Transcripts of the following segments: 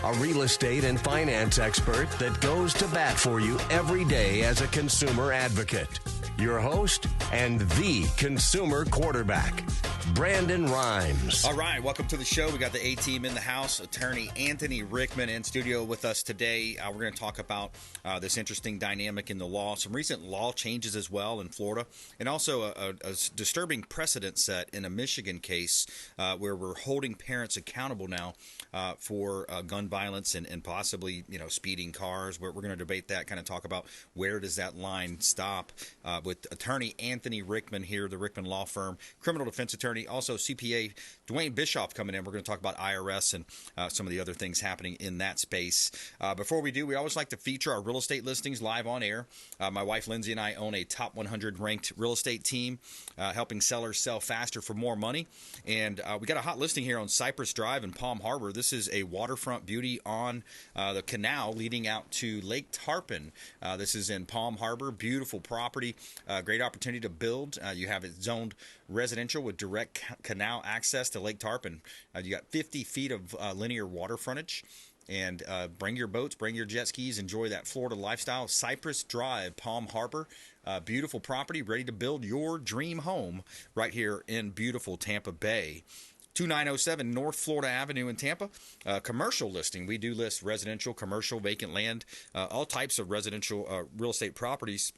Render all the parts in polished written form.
a real estate and finance expert that goes to bat for you every day as a consumer advocate. Your host and the consumer quarterback, Brandon Rhymes. All right, welcome to the show. We got the A-team in the house. Attorney Anthony Rickman in studio with us today. We're going to talk about this interesting dynamic in the law, some recent law changes as well in Florida, and also a disturbing precedent set in a Michigan case where we're holding parents accountable now for gun violence and possibly, speeding cars. We're going to debate that, kind of talk about where does that line stop with Attorney Anthony Rickman here, the Rickman Law Firm, criminal defense attorney, also CPA Dwayne Bischoff coming in. We're going to talk about IRS and some of the other things happening in that space. Before we do, we always like to feature our real estate listings live on air. My wife Lindsay and I own a top 100 ranked real estate team, helping sellers sell faster for more money. And we got a hot listing here on Cypress Drive in Palm Harbor. This is a waterfront beauty on the canal leading out to Lake Tarpon. This is in Palm Harbor. Beautiful property. Great opportunity to build. You have it zoned residential with direct canal access to Lake Tarpon. You got 50 feet of linear water frontage. And bring your boats, bring your jet skis, enjoy that Florida lifestyle. Cypress Drive, Palm Harbor. Beautiful property, ready to build your dream home right here in beautiful Tampa Bay. 2907 North Florida Avenue in Tampa. Commercial listing. We do list residential, commercial, vacant land, all types of residential real estate properties.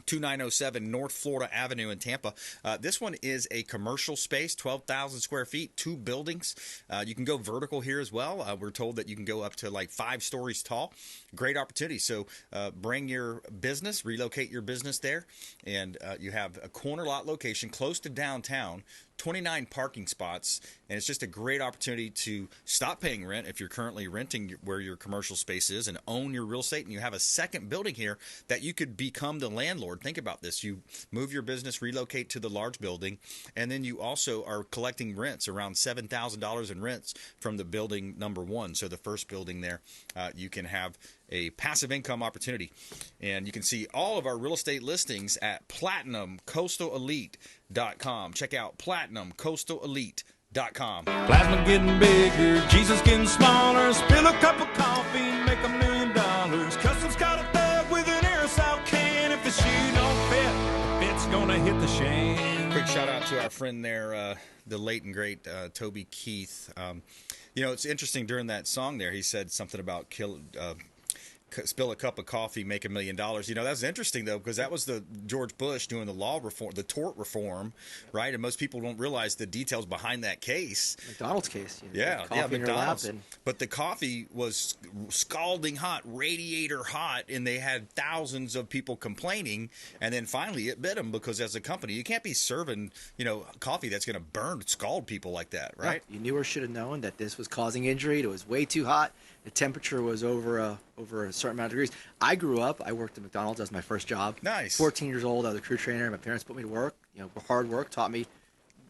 2907 North Florida Avenue in Tampa. This one is a commercial space, 12,000 square feet, 2 buildings. You can go vertical here as well. We're told that you can go up to like 5 stories tall. Great opportunity. So bring your business, relocate your business there, and you have a corner lot location close to downtown. 29 parking spots, and it's just a great opportunity to stop paying rent if you're currently renting where your commercial space is and own your real estate, and you have a second building here that you could become the landlord. Think about this. You move your business, relocate to the large building, and then you also are collecting rents, around $7,000 in rents from the building number 1. So the first building there, you can have a passive income opportunity. And you can see all of our real estate listings at PlatinumCoastalElite.com. Check out PlatinumCoastalElite.com. Plasma getting bigger, Jesus getting smaller. Spill a cup of coffee, make $1 million. Customs got a thug with an air assault can. If the shoe don't fit, the fit's gonna hit the shame. Quick shout out to our friend there, the late and great Toby Keith. It's interesting during that song there, he said something about spill a cup of coffee, make $1 million. That's interesting, though, because that was the George Bush doing the law reform, the tort reform, right? And most people don't realize the details behind that case. McDonald's case. McDonald's. But the coffee was scalding hot, radiator hot, and they had thousands of people complaining. And then finally it bit them because as a company, you can't be serving, coffee that's going to scald people like that, right? Yeah, you knew or should have known that this was causing injury. It was way too hot. The temperature was over a certain amount of degrees. I grew up. I worked at McDonald's. That was my first job. Nice. 14 years old. I was a crew trainer. My parents put me to work. Hard work taught me,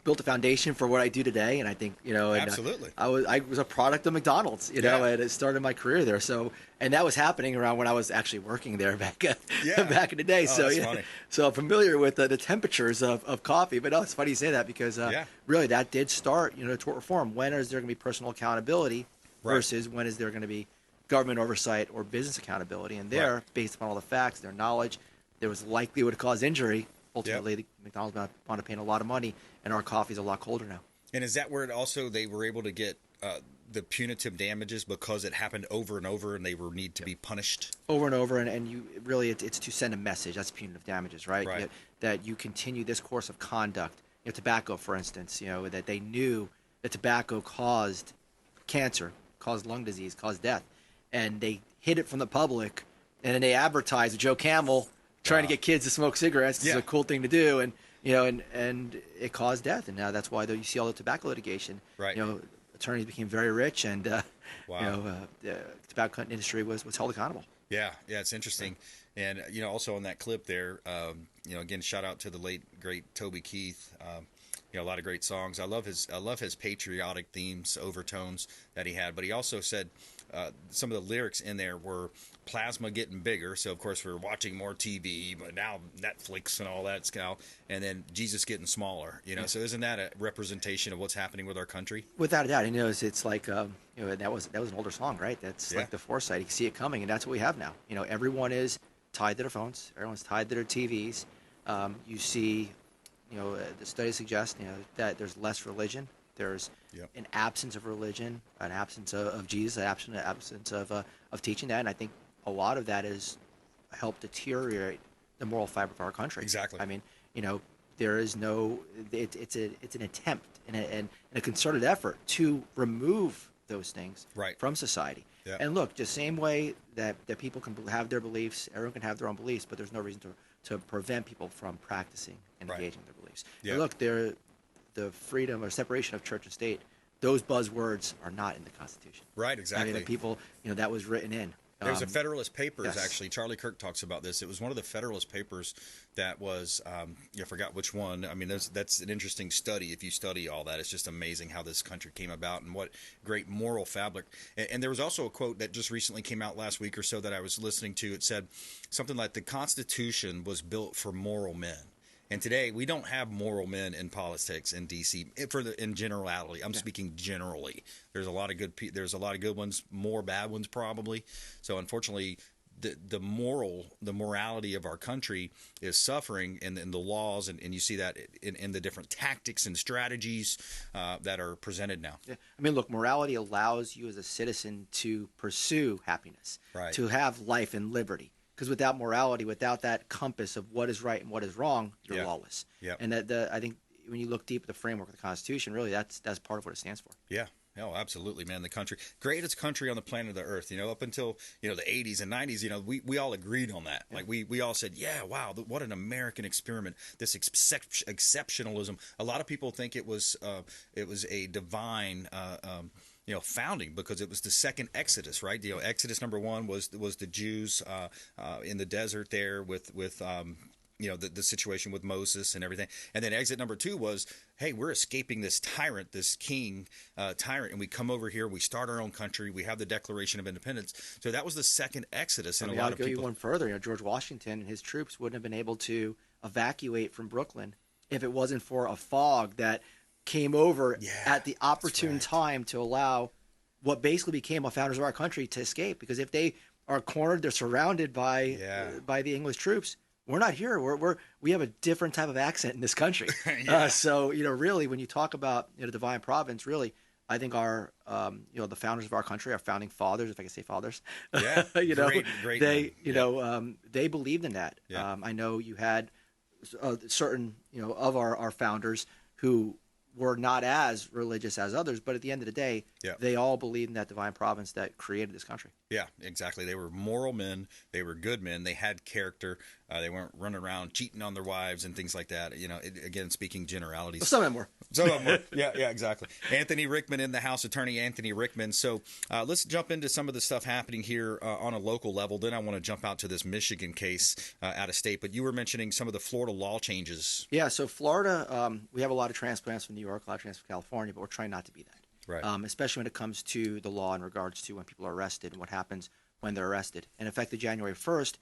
built a foundation for what I do today. And I think, absolutely. I was a product of McDonald's. And it started my career there. So, and that was happening around when I was actually working there back in the day. Oh, that's funny. So I'm familiar with the temperatures of coffee. But no, it's funny you say that because really that did start tort reform. When is there going to be personal accountability? Versus when is there going to be government oversight or business accountability? And there, based upon all the facts, their knowledge, there was likelihood to cause injury. Ultimately, McDonald's wound up paying a lot of money, and our coffee's a lot colder now. And is that where they were able to get the punitive damages because it happened over and over, and they need to be punished? Over and over, and you really, it's to send a message. That's punitive damages, right? That you continue this course of conduct. Tobacco, for instance, that they knew that tobacco caused cancer, caused lung disease, caused death, and they hid it from the public, and then they advertised Joe Camel trying to get kids to smoke cigarettes. It's a cool thing to do, and and it caused death, and now that's why you see all the tobacco litigation. Right. Attorneys became very rich, and the tobacco industry was held accountable. Yeah, it's interesting, and also on that clip there, again, shout out to the late great Toby Keith. a lot of great songs. I love his patriotic themes, overtones that he had. But he also said some of the lyrics in there were plasma getting bigger. So of course we're watching more TV, but now Netflix and all that stuff. And then Jesus getting smaller. So isn't that a representation of what's happening with our country? Without a doubt, it's like that was an older song, right? That's like the foresight. You can see it coming, and that's what we have now. Everyone is tied to their phones. Everyone's tied to their TVs. You see, the studies suggest that there's less religion. There's an absence of religion, an absence of Jesus, an absence of teaching that, and I think a lot of that has helped deteriorate the moral fabric of our country. Exactly. I mean, there is no. It's an attempt and a concerted effort to remove those things from society. Yeah. And look, the same way that people can have their beliefs, everyone can have their own beliefs, but there's no reason to prevent people from practicing and engaging their beliefs. Yeah. And look, the freedom or separation of church and state, those buzzwords are not in the Constitution. Right, exactly. I mean, people, that was written in. There's a Federalist Papers, actually. Charlie Kirk talks about this. It was one of the Federalist Papers that was, I forgot which one. I mean, that's an interesting study. If you study all that, it's just amazing how this country came about and what great moral fabric. And there was also a quote that just recently came out last week or so that I was listening to. It said something like, the Constitution was built for moral men. And today, we don't have moral men in politics in D.C. In generality. I'm speaking generally. There's a lot of good ones, more bad ones probably. So unfortunately, the morality of our country is suffering in the laws, and you see that in the different tactics and strategies that are presented now. Yeah. I mean, look, morality allows you as a citizen to pursue happiness, to have life and liberty. Because without morality, without that compass of what is right and what is wrong, you're lawless. Yep. And I think when you look deep at the framework of the Constitution, really that's part of what it stands for. Yeah. Oh, absolutely, man. The country, greatest country on the planet of the earth. Up until the 80s and 90s, we all agreed on that. Yeah. Like we all said, yeah, wow, what an American experiment. This exceptionalism. A lot of people think it was a divine. Founding, because it was the second Exodus, right? Exodus number 1 was the Jews in the desert there with the situation with Moses and everything, and then exit number 2 was, hey, we're escaping this tyrant, this king tyrant, and we come over here, we start our own country, we have the Declaration of Independence. So that was the second Exodus, and I'll go you one further. George Washington and his troops wouldn't have been able to evacuate from Brooklyn if it wasn't for a fog that came over at the opportune time to allow what basically became a founders of our country to escape. Because if they are cornered, they're surrounded by the English troops. We're not here. We have a different type of accent in this country. So really, when you talk about divine providence, really, I think our the founders of our country, our founding fathers, if I can say fathers, great they believed in that. Yeah. I know you had certain of our founders who were not as religious as others, but at the end of the day, they all believed in that divine providence that created this country. Yeah, exactly. They were moral men. They were good men. They had character. They weren't running around cheating on their wives and things like that. Again, speaking generalities. Well, some of them were. Some of them were. Yeah, exactly. Anthony Rickman in the house, Attorney Anthony Rickman. So let's jump into some of the stuff happening here on a local level. Then I want to jump out to this Michigan case out of state. But you were mentioning some of the Florida law changes. Yeah, so Florida, we have a lot of transplants from New York, a lot of transplants from California, but we're trying not to be that. Right. Especially when it comes to the law in regards to when people are arrested and what happens when they're arrested. And effective January 1st,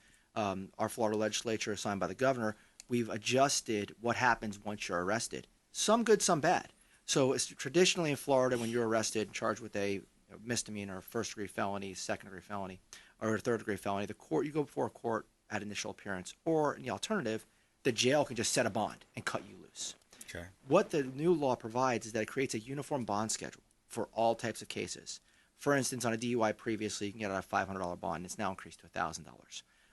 our Florida legislature, assigned by the governor, we've adjusted what happens once you're arrested. Some good, some bad. So it's traditionally in Florida, when you're arrested and charged with a misdemeanor, first-degree felony, second-degree felony, or a third-degree felony, you go before a court at initial appearance. Or in the alternative, the jail can just set a bond and cut you loose. Okay. What the new law provides is that it creates a uniform bond schedule for all types of cases. For instance, on a DUI previously, you can get out a $500 bond. It's now increased to $1,000.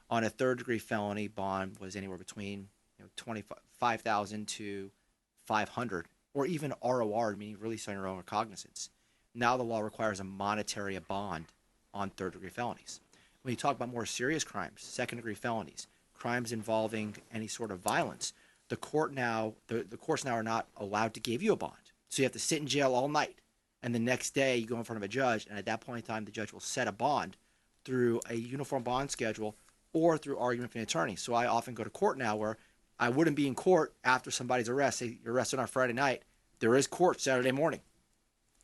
On a third-degree felony, bond was anywhere between $25,000 to $500, or even ROR, meaning release on your own recognizance. Now the law requires a monetary bond on third-degree felonies. When you talk about more serious crimes, second-degree felonies, crimes involving any sort of violence, the courts now are not allowed to give you a bond. So you have to sit in jail all night. And the next day, you go in front of a judge, and at that point in time, the judge will set a bond through a uniform bond schedule or through argument from an attorney. So I often go to court now where I wouldn't be in court after somebody's arrest. Say you're arrested on Friday night. there is court Saturday morning.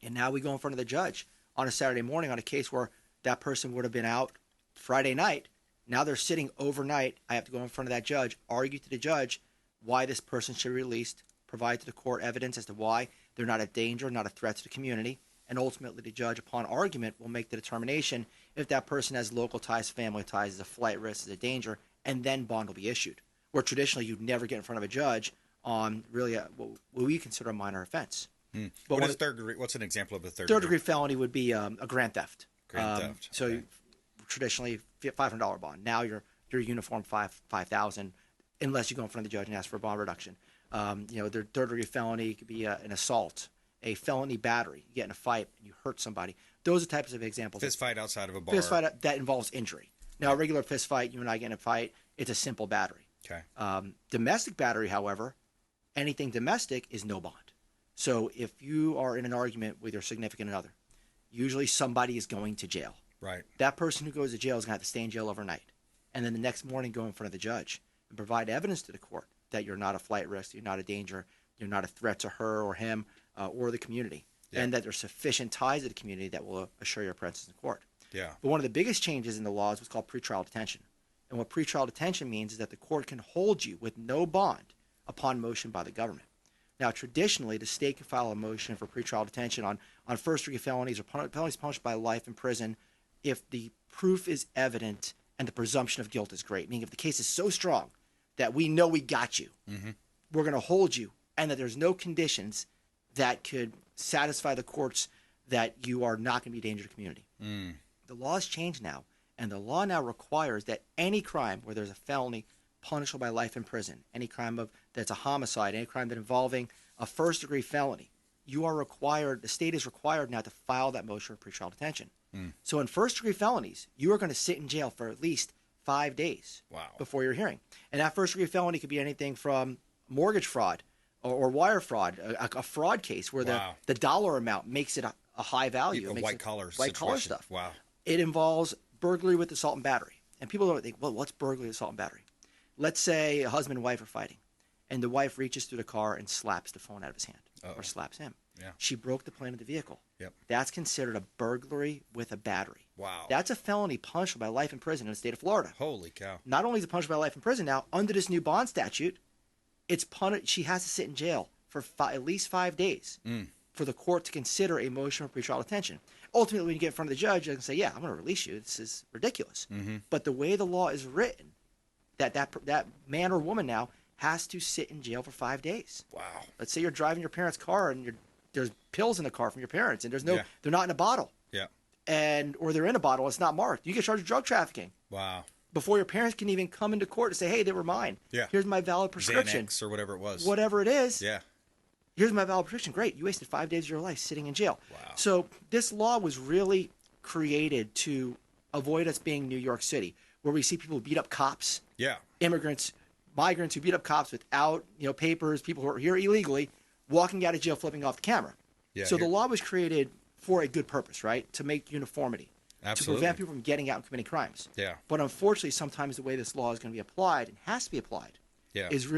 And now we go in front of the judge on a Saturday morning on a case where that person would have been out Friday night. Now they're sitting overnight. I have to go in front of that judge, argue to the judge why this person should be released, provide to the court evidence as to why they're not a danger, not a threat to the community. And ultimately, the judge, upon argument, will make the determination if that person has local ties, family ties, is a flight risk, is a danger, and then bond will be issued. Where traditionally, you'd never get in front of a judge on really what we consider a minor offense. But third degree? What's an example of a third degree felony would be a grand theft. Grand theft. So okay. Traditionally, $500 bond. Now you're uniform $5,000, unless you go in front of the judge and ask for a bond reduction. Their third degree felony could be an assault, a felony battery. You get in a fight and you hurt somebody. Those are types of examples. Fist fight outside of a bar. Fist fight that involves injury. Now, a regular fist fight, you and I get in a fight, it's a simple battery. Okay. Domestic battery, however, anything domestic is no bond. So if you are in an argument with your significant other, usually somebody is going to jail. Right. That person who goes to jail is going to have to stay in jail overnight. And then the next morning go in front of the judge and provide evidence to the court that you're not a flight risk, you're not a danger, you're not a threat to her or him or the community, and that there's sufficient ties to the community that will assure your presence in court. Yeah. But one of the biggest changes in the law is what's called pretrial detention. And what pretrial detention means is that the court can hold you with no bond upon motion by the government. Now, traditionally, the state can file a motion for pretrial detention on first-degree felonies or felonies punished by life in prison if the proof is evident and the presumption of guilt is great. Meaning if the case is so strong that we know we got you, we're going to hold you, and that there's no conditions that could satisfy the courts that you are not going to be a danger to the community. The law has changed now, and the law now requires that any crime where there's a felony punishable by life in prison, any crime that's a homicide, any crime that involving a first-degree felony, you are required, the state is required now to file that motion for pretrial detention. So in first-degree felonies, you are going to sit in jail for at least 5 days before your hearing. And that first-degree felony could be anything from mortgage fraud or wire fraud, a fraud case where the dollar amount makes it a high value. White-collar stuff. Wow. It involves burglary with assault and battery. And people don't think, well, what's burglary with assault and battery? Let's say a husband and wife are fighting, and the wife reaches through the car and slaps the phone out of his hand or slaps him. Yeah. She broke the plane of the vehicle. Yep. That's considered a burglary with a battery. Wow. That's a felony punishable by life in prison in the state of Florida. Holy cow. Not only is it punishable by life in prison now, under this new bond statute, she has to sit in jail for at least 5 days for the court to consider a motion for pretrial detention. Ultimately, when you get in front of the judge, you can say, yeah, I'm going to release you. This is ridiculous. But the way the law is written, that man or woman now has to sit in jail for 5 days. Wow. Let's say you're driving your parents' car and there's pills in the car from your parents, and they're not in a bottle. Yeah. Or they're in a bottle, it's not marked. You get charged with drug trafficking. Wow. Before your parents can even come into court and say, hey, they were mine. Yeah. Here's my valid prescription. Xanax or whatever it was. Whatever it is. Yeah. Here's my valid prescription. Great. You wasted 5 days of your life sitting in jail. Wow. So this law was really created to avoid us being New York City, where we see people beat up cops. Yeah. Immigrants, migrants who beat up cops without papers, people who are here illegally, walking out of jail, flipping off the camera. Yeah, so the law was created for a good purpose, right? To make uniformity. Absolutely. To prevent people from getting out and committing crimes. Yeah. But unfortunately, sometimes the way this law is going to be applied and has to be applied is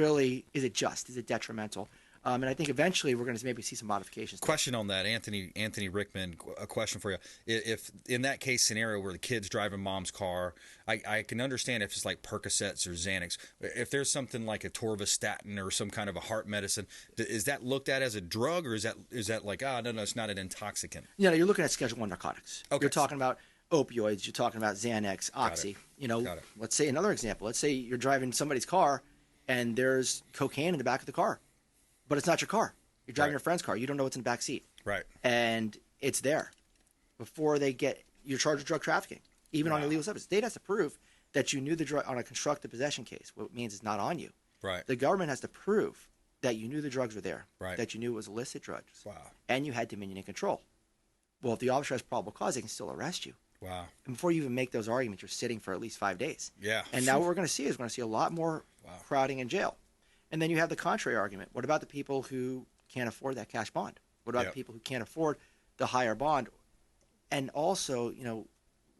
it just? Is it detrimental? And I think eventually we're going to maybe see some modifications. Question on that, Anthony Rickman, a question for you. If in that case scenario where the kid's driving mom's car, I can understand if it's like Percocets or Xanax. If there's something like a torvastatin or some kind of a heart medicine, is that looked at as a drug, or is that like, no, it's not an intoxicant? You're looking at Schedule I narcotics. Okay. You're talking about opioids. You're talking about Xanax, Oxy. Got it. Let's say another example. Let's say you're driving somebody's car and there's cocaine in the back of the car. But it's not your car. You're driving your friend's car. You don't know what's in the back seat. Right. And it's there. Before you're charged with drug trafficking, even on illegal substance. The state has to prove that you knew the drug on a constructive possession case, what means it's not on you. Right. The government has to prove that you knew the drugs were there, right. that you knew it was illicit drugs, wow. and you had dominion and control. Well, if the officer has probable cause, they can still arrest you. Wow. And before you even make those arguments, you're sitting for at least 5 days. Yeah. And now what we're going to see is a lot more crowding in jail. And then you have the contrary argument. What about the people who can't afford that cash bond? What about the people who can't afford the higher bond? And also,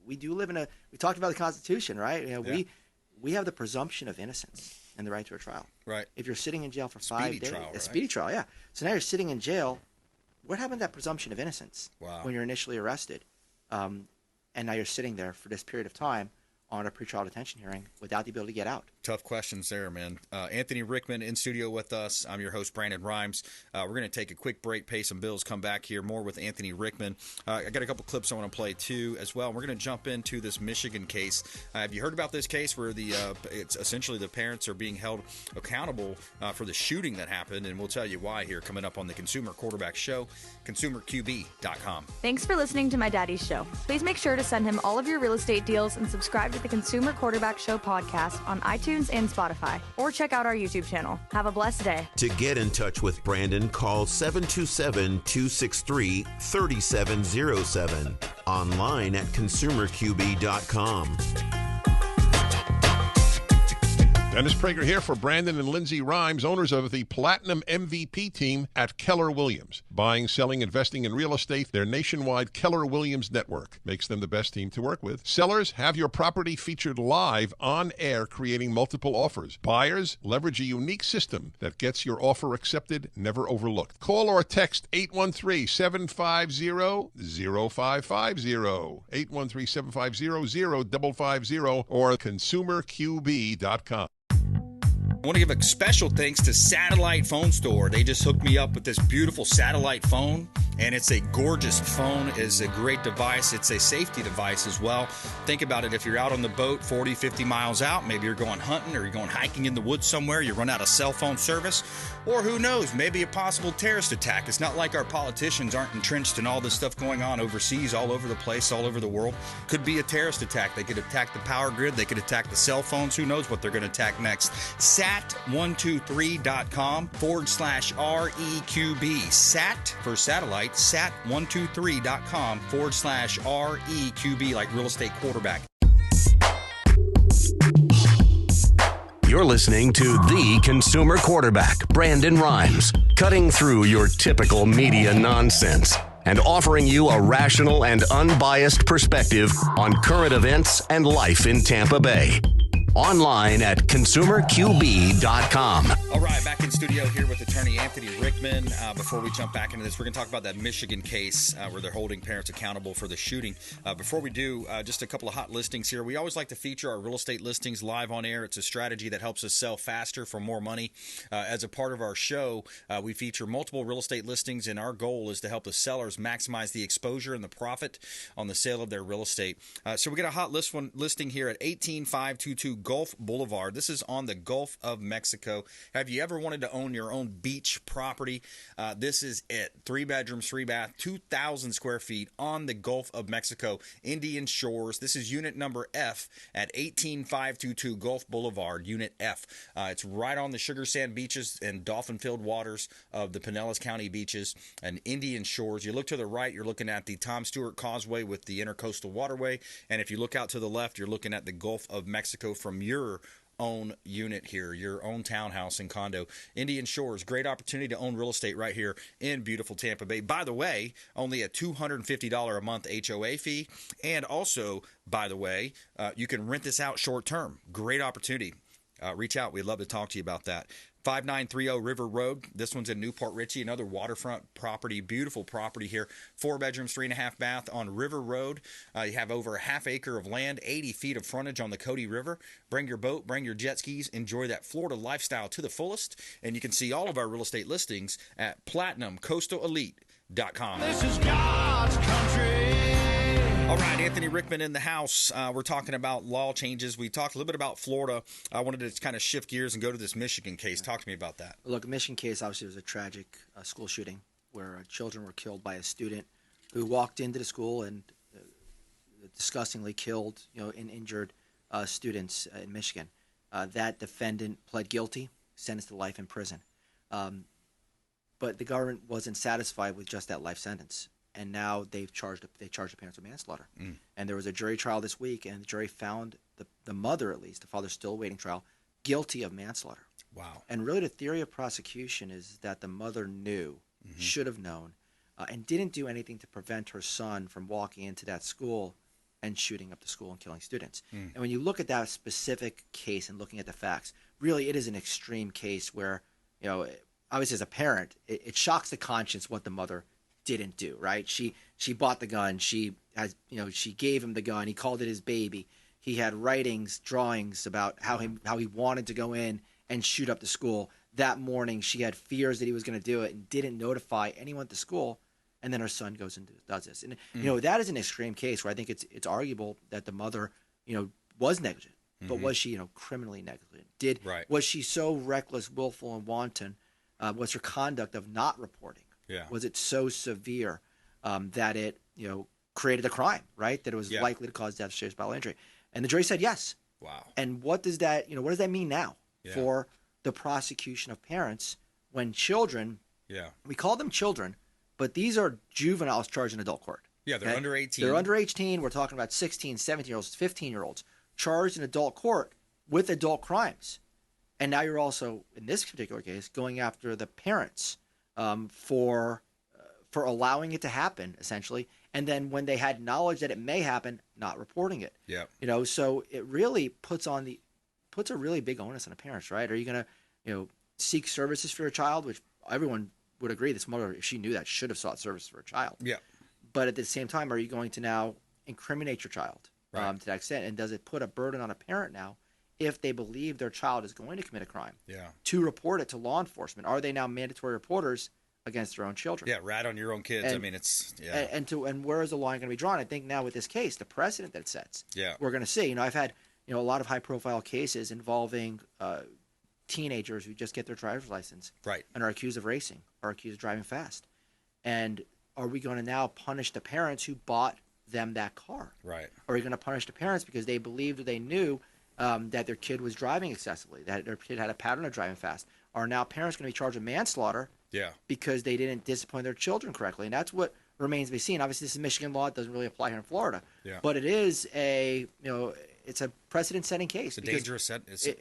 we do live we talked about the Constitution, right? We have the presumption of innocence. and the right to a trial. Right. If you're sitting in jail for 5 days, trial, a right? speedy trial, yeah. So now you're sitting in jail. What happened to that presumption of innocence Wow. when you're initially arrested? And now you're sitting there for this period of time on a pretrial detention hearing without the ability to get out. Tough questions there, man. Anthony Rickman in studio with us. I'm your host, Brandon Rhymes. We're going to take a quick break, pay some bills, come back here, more with Anthony Rickman. I got a couple clips I want to play, too, as well. We're going to jump into this Michigan case. Have you heard about this case where it's essentially the parents are being held accountable for the shooting that happened? And we'll tell you why here coming up on the Consumer Quarterback Show, consumerqb.com. Thanks for listening to my daddy's show. Please make sure to send him all of your real estate deals and subscribe to the Consumer Quarterback Show podcast on iTunes and Spotify, or check out our YouTube channel. Have a blessed day. To get in touch with Brandon, call 727-263-3707. Online at consumerqb.com. Dennis Prager here for Brandon and Lindsay Rhymes, owners of the Platinum MVP team at Keller Williams. Buying, selling, investing in real estate, their nationwide Keller Williams network makes them the best team to work with. Sellers, have your property featured live on air, creating multiple offers. Buyers, leverage a unique system that gets your offer accepted, never overlooked. Call or text 813-750-0550, 813-750-0550, or consumerqb.com. I want to give a special thanks to Satellite Phone Store. They just hooked me up with this beautiful satellite phone, and it's a gorgeous phone. It's a great device. It's a safety device as well. Think about it. If you're out on the boat 40, 50 miles out, maybe you're going hunting or you're going hiking in the woods somewhere, you run out of cell phone service, or who knows, maybe a possible terrorist attack. It's not like our politicians aren't entrenched in all this stuff going on overseas, all over the place, all over the world. Could be a terrorist attack. They could attack the power grid. They could attack the cell phones. Who knows what they're going to attack next. Sat123.com/REQB. Sat for satellite, sat123.com/REQB, like real estate quarterback. You're listening to the Consumer Quarterback, Brandon Rhymes, cutting through your typical media nonsense and offering you a rational and unbiased perspective on current events and life in Tampa Bay. Online at consumerqb.com. All right, back in studio here with Attorney Anthony Rickman. Before we jump back into this, we're going to talk about that Michigan case where they're holding parents accountable for the shooting. Before we do, just a couple of hot listings here. We always like to feature our real estate listings live on air. It's a strategy that helps us sell faster for more money. As a part of our show, we feature multiple real estate listings, and our goal is to help the sellers maximize the exposure and the profit on the sale of their real estate. So we got a hot listing here at 18522 Gulf Boulevard. This is on the Gulf of Mexico. Have you ever wanted to own your own beach property? This is it. 3 bedrooms, 3 bath, 2,000 square feet on the Gulf of Mexico, Indian Shores. This is unit number F at 18522 Gulf Boulevard, unit F. It's right on the sugar sand beaches and dolphin-filled waters of the Pinellas County beaches and Indian Shores. You look to the right, you're looking at the Tom Stewart Causeway with the Intercoastal Waterway. And if you look out to the left, you're looking at the Gulf of Mexico from your own unit here, your own townhouse and condo. Indian Shores, great opportunity to own real estate right here in beautiful Tampa Bay. By the way, only a $250 a month HOA fee. And also, by the way, you can rent this out short term. Great opportunity. Reach out. We'd love to talk to you about that. 5930 River Road. This one's in Newport Richey, another waterfront property, beautiful property here. 4 bedrooms, 3.5 bath on River Road. You have over a half acre of land, 80 feet of frontage on the Cody River. Bring your boat, bring your jet skis, enjoy that Florida lifestyle to the fullest. And you can see all of our real estate listings at platinumcoastalelite.com. This is God's country. All right, Anthony Rickman in the house. We're talking about law changes. We talked a little bit about Florida. I wanted to kind of shift gears and go to this Michigan case. Talk to me about that. Look, the Michigan case obviously was a tragic school shooting where children were killed by a student who walked into the school and disgustingly killed, and injured students in Michigan. That defendant pled guilty, sentenced to life in prison. But the government wasn't satisfied with just that life sentence. And now they charged the parents with manslaughter. And there was a jury trial this week, and the jury found the mother, at least, the father's still awaiting trial, guilty of manslaughter. Wow. And really the theory of prosecution is that the mother knew, should have known, and didn't do anything to prevent her son from walking into that school and shooting up the school and killing students. And when you look at that specific case and looking at the facts, really it is an extreme case where, obviously as a parent, it shocks the conscience what the mother didn't do, right? She bought the gun. She gave him the gun. He called it his baby. He had writings, drawings about how he wanted to go in and shoot up the school. That morning, she had fears that he was going to do it and didn't notify anyone at the school. And then her son goes and does this. And, that is an extreme case where I think it's arguable that the mother, was negligent. Mm-hmm. But was she, criminally negligent? Was she so reckless, willful, and wanton? Was her conduct of not reporting? Yeah. Was it so severe that it, created a crime, right? That it was likely to cause death, serious bodily injury. And the jury said yes. Wow. And what does that mean now for the prosecution of parents when children, we call them children, but these are juveniles charged in adult court. Yeah, they're under 18. They're under 18. We're talking about 16, 17-year-olds, 15-year-olds charged in adult court with adult crimes. And now you're also, in this particular case, going after the parents for allowing it to happen, essentially. And then when they had knowledge that it may happen, not reporting it. Yeah. So it really puts a really big onus on the parents, right? Are you going to, seek services for your child, which everyone would agree this mother, if she knew that, should have sought services for a child. Yeah. But at the same time, are you going to now incriminate your child to that extent? And does it put a burden on a parent now if they believe their child is going to commit a crime to report it to law enforcement? Are they now mandatory reporters against their own children? Yeah, rat on your own kids. And, it's and where is the line going to be drawn? I think now with this case, the precedent that it sets, we're going to see. I've had a lot of high-profile cases involving teenagers who just get their driver's license and are accused of racing, are accused of driving fast. And are we going to now punish the parents who bought them that car? Right. Are we going to punish the parents because they believed or they knew that their kid was driving excessively, that their kid had a pattern of driving fast? Are now parents going to be charged with manslaughter because they didn't discipline their children correctly? And that's what remains to be seen. Obviously, this is Michigan law. It doesn't really apply here in Florida. Yeah. But it is it's a precedent-setting case. It's a dangerous set.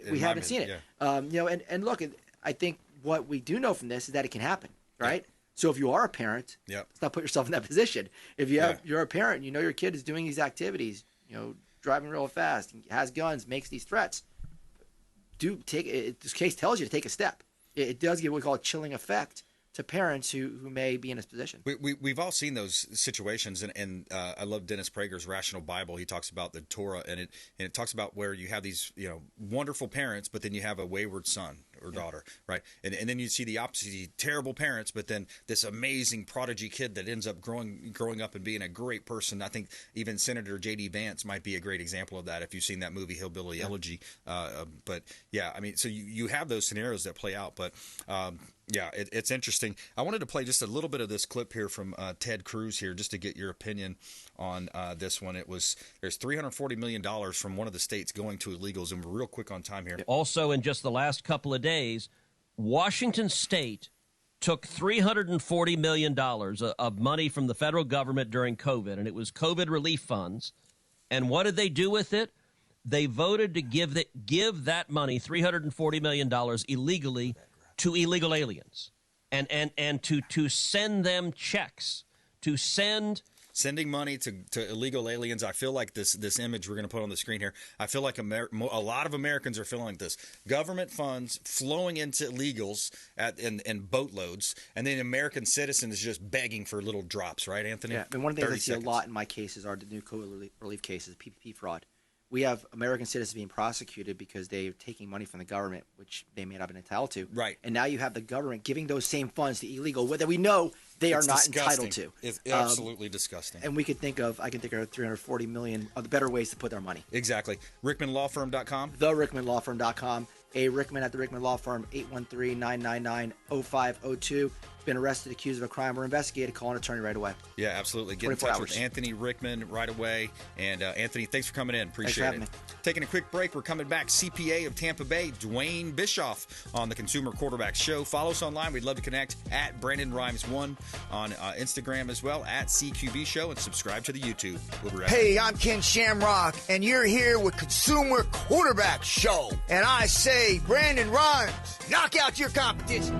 We haven't seen it. Yeah. And look, I think what we do know from this is that it can happen, right? Yeah. So if you are a parent, let's not put yourself in that position. If you're a parent, your kid is doing these activities, driving real fast, has guns, makes these threats. This case tells you to take a step. It does give what we call a chilling effect to parents who may be in this position. We've all seen those situations, and I love Dennis Prager's Rational Bible. He talks about the Torah, and it talks about where you have these wonderful parents, but then you have a wayward son or daughter, right? And then you see the opposite, you see terrible parents, but then this amazing prodigy kid that ends up growing up and being a great person. I think even Senator J.D. Vance might be a great example of that if you've seen that movie Hillbilly Elegy. But yeah, I mean, so you have those scenarios that play out, but yeah, it's interesting. I wanted to play just a little bit of this clip here from Ted Cruz here, just to get your opinion on this one. There's $340 million from one of the states going to illegals, and we're real quick on time here. Also, in just the last couple of days, Washington State took $340 million of money from the federal government during COVID, and it was COVID relief funds. And what did they do with it? They voted to give that money, $340 million, illegally to illegal aliens, and to send them checks, sending money to illegal aliens. I feel like this image we're going to put on the screen here, I feel like a lot of Americans are feeling like this. Government funds flowing into illegals in boatloads, and then American citizens just begging for little drops, right, Anthony? Yeah, and one of the things I see a lot in my cases are the new COVID relief cases, PPP fraud. We have American citizens being prosecuted because they're taking money from the government, which they may not have been entitled to. Right. And now you have the government giving those same funds to illegal, that we know they are not entitled to. It's absolutely disgusting. And I can think of $340 million of the better ways to put their money. Exactly. RickmanLawFirm.com. TheRickmanLawFirm.com. A. Rickman at the Rickman Law Firm, 813-999-0502. Been arrested, accused of a crime or investigated. Call an attorney right away. Yeah, absolutely. Get in touch with Anthony Rickman right away. And Anthony, thanks for coming in. Appreciate it. Taking a quick break. We're coming back. CPA of Tampa Bay, Dwayne Bischoff on the Consumer Quarterback Show. Follow us online. We'd love to connect at BrandonRhymes1 on Instagram as well, at CQB Show, and subscribe to the YouTube. We'll be right back. Hey, I'm Ken Shamrock, and you're here with Consumer Quarterback Show. And I say, Brandon Rhymes, knock out your competition.